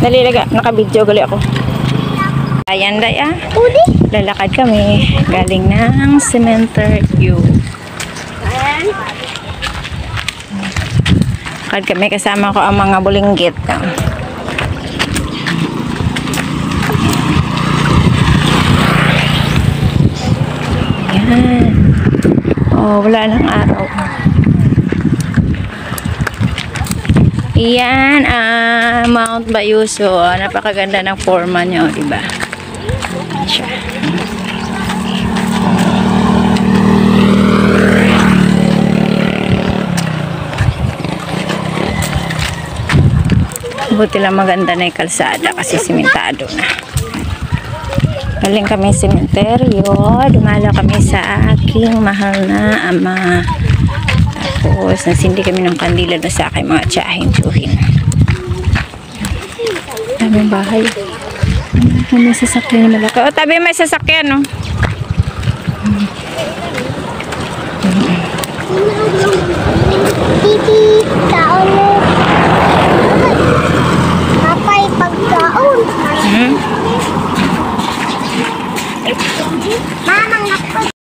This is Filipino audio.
Dali, naka-video gali ako. Ayan, Day, lalakad kami galing ng cemetery. Lakad kami, kasama ko ang mga bulinggit. Ayan. Oh, wala nang araw. Iyan ang Mount Bayuso. Napakaganda ng forma niya, diba? Ayan siya. Buti lang maganda na yung kalsada kasi simentado na. Galing kami sementeryo. Dumala kami sa aking mahal na ama. Tapos nasindi kami ng kandila na sa aking mga tiyahin-tsuhin. Daming bahay. May sasakyan na malaki. O, tabi may sasakyan, no? Titi.